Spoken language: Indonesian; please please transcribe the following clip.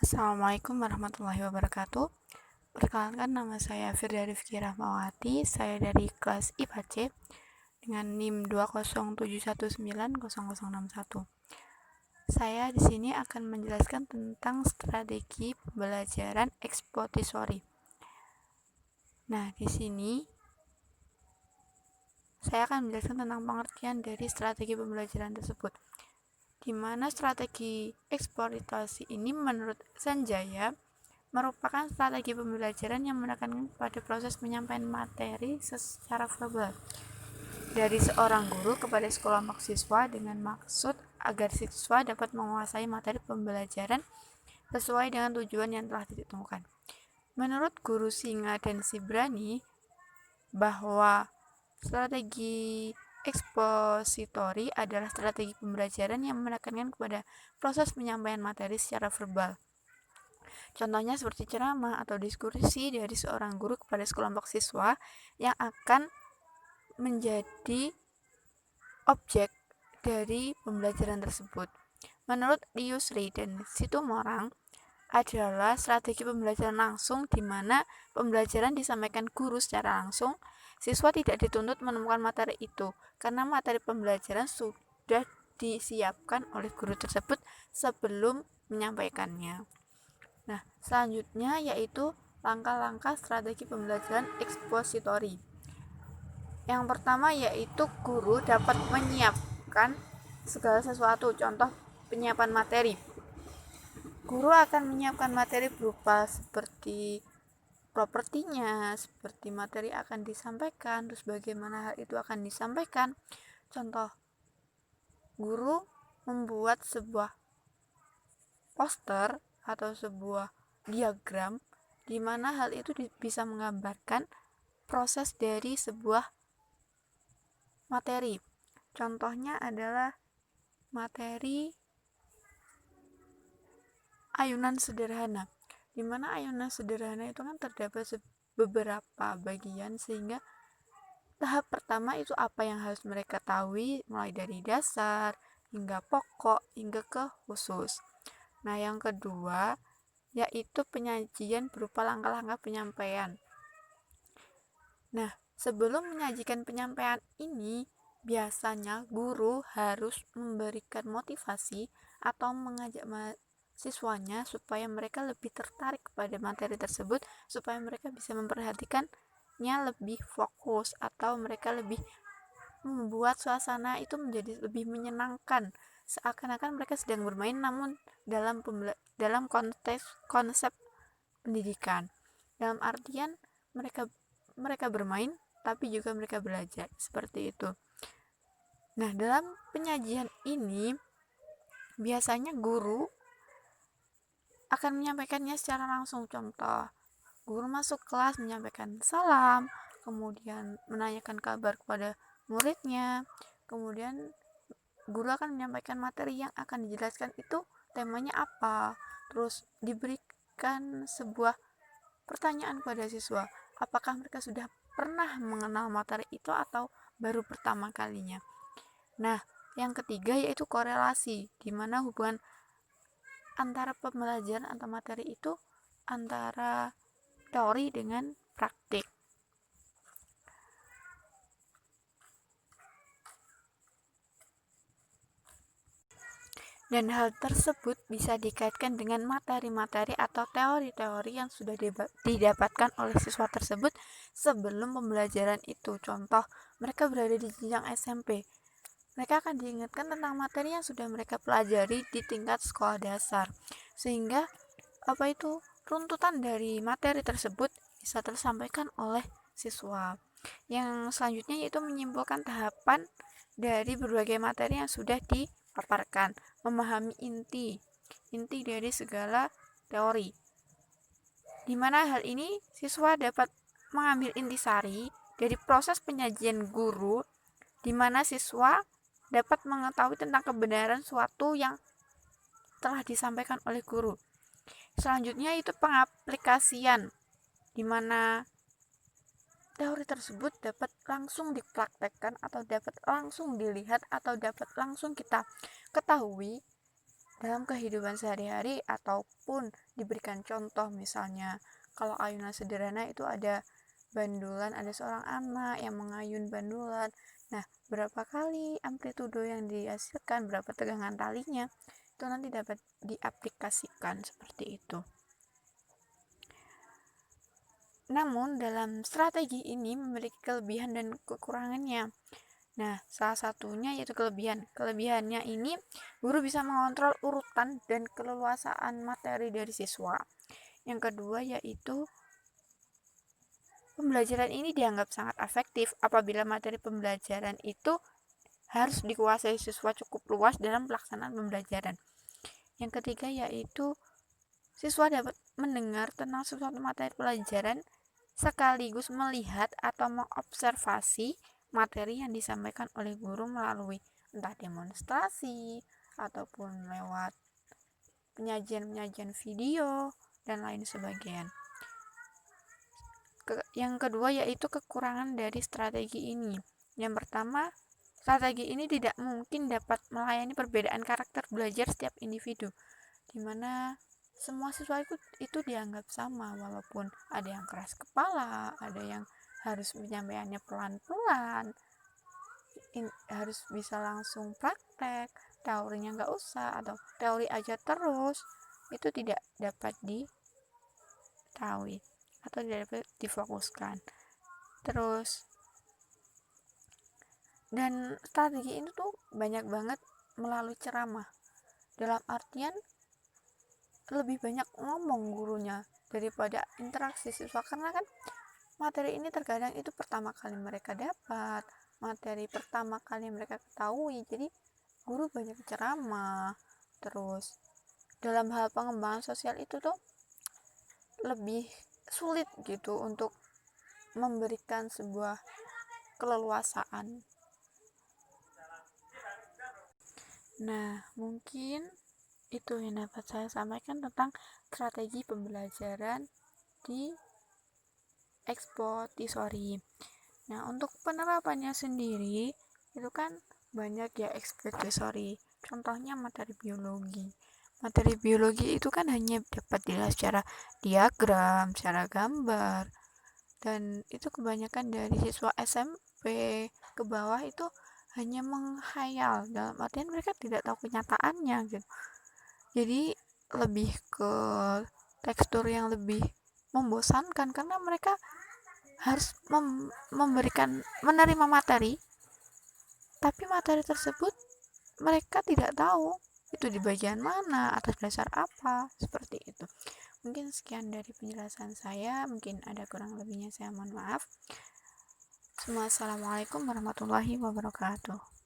Assalamualaikum warahmatullahi wabarakatuh. Perkenalkan, nama saya Firda Rifki Rahmawati. Saya dari kelas IPA C dengan NIM 207190061. Saya di sini akan menjelaskan tentang strategi pembelajaran ekspositori. Nah, di sini saya akan menjelaskan tentang pengertian dari strategi pembelajaran tersebut. Di mana strategi eksplorasi ini menurut Sanjaya merupakan strategi pembelajaran yang menekankan pada proses penyampaian materi secara verbal dari seorang guru kepada sekelompok siswa dengan maksud agar siswa dapat menguasai materi pembelajaran sesuai dengan tujuan yang telah ditentukan. Menurut guru Singa dan Sibrani, bahwa strategi ekspositori adalah strategi pembelajaran yang menekankan kepada proses penyampaian materi secara verbal. Contohnya seperti ceramah atau diskusi dari seorang guru kepada sekelompok siswa yang akan menjadi objek dari pembelajaran tersebut. Menurut Yusri dan Situmorang, adalah strategi pembelajaran langsung di mana pembelajaran disampaikan guru secara langsung. Siswa tidak dituntut menemukan materi itu karena materi pembelajaran sudah disiapkan oleh guru tersebut sebelum menyampaikannya. Nah, selanjutnya yaitu langkah-langkah strategi pembelajaran ekspositori. Yang pertama yaitu guru dapat menyiapkan segala sesuatu, contoh penyiapan materi. Guru akan menyiapkan materi berupa seperti propertinya, seperti materi akan disampaikan, terus bagaimana hal itu akan disampaikan. Contoh, guru membuat sebuah poster atau sebuah diagram di mana hal itu bisa menggambarkan proses dari sebuah materi. Contohnya adalah materi ayunan sederhana, di mana ayunan sederhana itu kan terdapat beberapa bagian, sehingga tahap pertama itu apa yang harus mereka tahu mulai dari dasar hingga pokok hingga ke khusus. Nah, yang kedua yaitu penyajian berupa langkah-langkah penyampaian. Nah, sebelum menyajikan penyampaian ini, biasanya guru harus memberikan motivasi atau mengajak siswanya supaya mereka lebih tertarik kepada materi tersebut, supaya mereka bisa memperhatikannya lebih fokus, atau mereka lebih membuat suasana itu menjadi lebih menyenangkan, seakan-akan mereka sedang bermain namun dalam konsep pendidikan, dalam artian mereka bermain tapi juga mereka belajar, seperti itu. Nah, dalam penyajian ini biasanya guru akan menyampaikannya secara langsung. Contoh, guru masuk kelas menyampaikan salam, kemudian menanyakan kabar kepada muridnya, kemudian guru akan menyampaikan materi yang akan dijelaskan itu temanya apa, terus diberikan sebuah pertanyaan pada siswa, apakah mereka sudah pernah mengenal materi itu atau baru pertama kalinya. Nah, yang ketiga yaitu korelasi, di mana hubungan antara pembelajaran atau materi itu antara teori dengan praktik. Dan hal tersebut bisa dikaitkan dengan materi-materi atau teori-teori yang sudah didapatkan oleh siswa tersebut sebelum pembelajaran itu. Contoh, mereka berada di jenjang SMP. Mereka akan diingatkan tentang materi yang sudah mereka pelajari di tingkat sekolah dasar. Sehingga runtutan dari materi tersebut bisa tersampaikan oleh siswa. Yang selanjutnya yaitu menyimpulkan tahapan dari berbagai materi yang sudah dipaparkan, memahami inti dari segala teori, di mana hal ini siswa dapat mengambil intisari dari proses penyajian guru, di mana siswa dapat mengetahui tentang kebenaran suatu yang telah disampaikan oleh guru. Selanjutnya itu pengaplikasian, di mana teori tersebut dapat langsung dipraktekkan atau dapat langsung dilihat atau dapat langsung kita ketahui dalam kehidupan sehari-hari ataupun diberikan contoh. Misalnya kalau ayunan sederhana itu ada bandulan, ada seorang anak yang mengayun bandulan. Nah, berapa kali amplitudo yang dihasilkan, berapa tegangan talinya, itu nanti dapat diaplikasikan seperti itu. Namun dalam strategi ini memiliki kelebihan dan kekurangannya. Nah, salah satunya yaitu kelebihan. Kelebihannya ini guru bisa mengontrol urutan dan keleluasaan materi dari siswa. Yang kedua yaitu pembelajaran ini dianggap sangat efektif apabila materi pembelajaran itu harus dikuasai siswa cukup luas dalam pelaksanaan pembelajaran. Yang ketiga yaitu siswa dapat mendengar tentang suatu materi pelajaran sekaligus melihat atau mengobservasi materi yang disampaikan oleh guru melalui entah demonstrasi ataupun lewat penyajian-penyajian video dan lain sebagainya. Yang kedua yaitu kekurangan dari strategi ini. Yang pertama, strategi ini tidak mungkin dapat melayani perbedaan karakter belajar setiap individu, di mana semua siswa itu dianggap sama, walaupun ada yang keras kepala, ada yang harus penyampaiannya pelan-pelan, harus bisa langsung praktek, teorinya nggak usah, atau teori aja terus, itu tidak dapat diketahui atau tidak dapat difokuskan. Terus, dan strategi ini tuh banyak banget melalui ceramah, dalam artian lebih banyak ngomong gurunya daripada interaksi siswa, karena kan materi ini terkadang itu pertama kali mereka dapat, materi pertama kali mereka ketahui, jadi guru banyak ceramah. Terus dalam hal pengembangan sosial itu tuh lebih sulit gitu untuk memberikan sebuah keleluasaan. Nah, mungkin itu yang dapat saya sampaikan tentang strategi pembelajaran di ekspository. Nah, untuk penerapannya sendiri itu kan banyak ya ekspository. Contohnya materi biologi. Materi biologi itu kan hanya dapat dilihat secara diagram, secara gambar, dan itu kebanyakan dari siswa SMP ke bawah itu hanya menghayal, dalam artian mereka tidak tahu kenyataannya gitu. Jadi lebih ke tekstur yang lebih membosankan karena mereka harus menerima materi, tapi materi tersebut mereka tidak tahu itu di bagian mana, atas dasar apa, seperti itu. Mungkin sekian dari penjelasan saya, mungkin ada kurang lebihnya saya mohon maaf. Assalamualaikum warahmatullahi wabarakatuh.